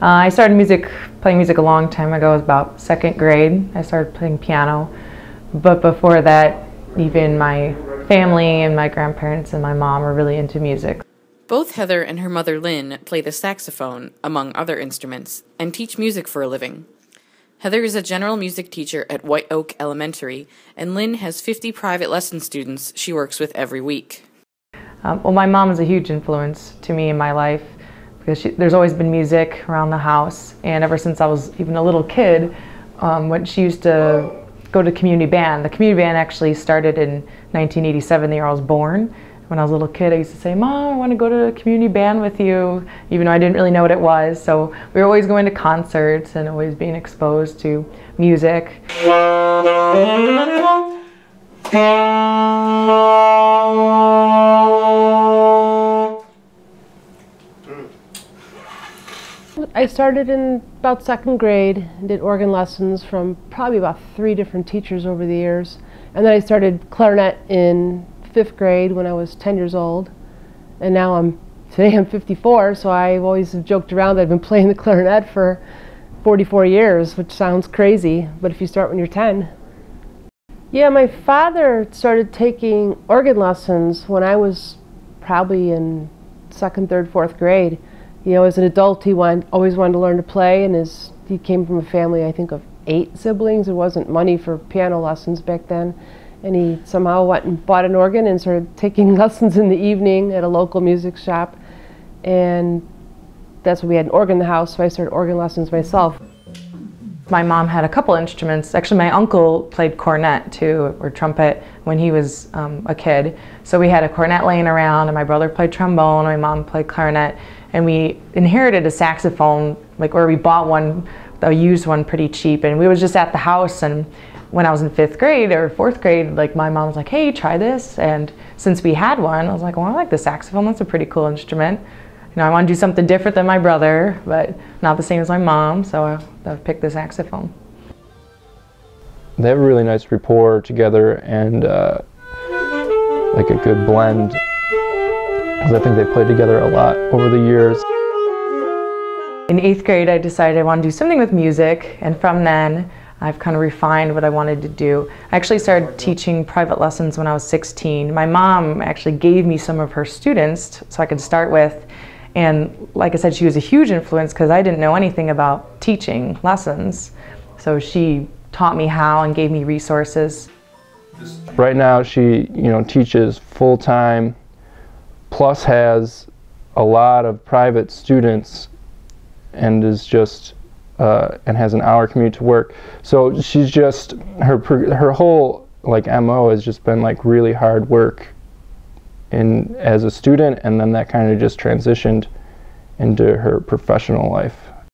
I started playing music a long time ago. It was about second grade. I started playing piano. But before that, even my family and my grandparents and my mom were really into music. Both Heather and her mother Lynn play the saxophone, among other instruments, and teach music for a living. Heather is a general music teacher at White Oak Elementary, and Lynn has 50 private lesson students she works with every week. Well, my mom is a huge influence to me in my life because there's always been music around the house, and ever since I was even a little kid, when she used to go to community band. The community band actually started in 1987, the year I was born. When I was a little kid, I used to say, "Mom, I want to go to a community band with you," even though I didn't really know what it was. So we were always going to concerts and always being exposed to music. I started in about second grade and did organ lessons from probably about 3 different teachers over the years. And then I started clarinet in 5th grade when I was 10 years old. And now today I'm 54, so I've always joked around that I've been playing the clarinet for 44 years, which sounds crazy, but if you start when you're 10. Yeah, my father started taking organ lessons when I was probably in 2nd, 3rd, 4th grade. You know, as an adult, he always wanted to learn to play, and he came from a family, I think, of 8 siblings. There wasn't money for piano lessons back then, and he somehow went and bought an organ and started taking lessons in the evening at a local music shop, and that's when we had an organ in the house, so I started organ lessons myself. My mom had a couple instruments. Actually, my uncle played cornet too, or trumpet, when he was a kid. So we had a cornet laying around, and my brother played trombone, and my mom played clarinet. And we inherited a saxophone, or we bought one, a used one, pretty cheap. And we was just at the house, and when I was in 5th grade or 4th grade, my mom was like, "Hey, try this." And since we had one, I was like, "Well, I like the saxophone. That's a pretty cool instrument." You know, I want to do something different than my brother, but not the same as my mom, so I picked the saxophone. They have a really nice rapport together and like a good blend, because I think they played together a lot over the years. In 8th grade, I decided I wanted to do something with music, and from then, I've kind of refined what I wanted to do. I actually started teaching private lessons when I was 16. My mom actually gave me some of her students so I could start with. And like I said, she was a huge influence because I didn't know anything about teaching lessons. So she taught me how and gave me resources. Right now she, teaches full-time, plus has a lot of private students, and is just and has an hour commute to work. So she's just, her whole MO has just been really hard work as a student, and then that kind of just transitioned into her professional life.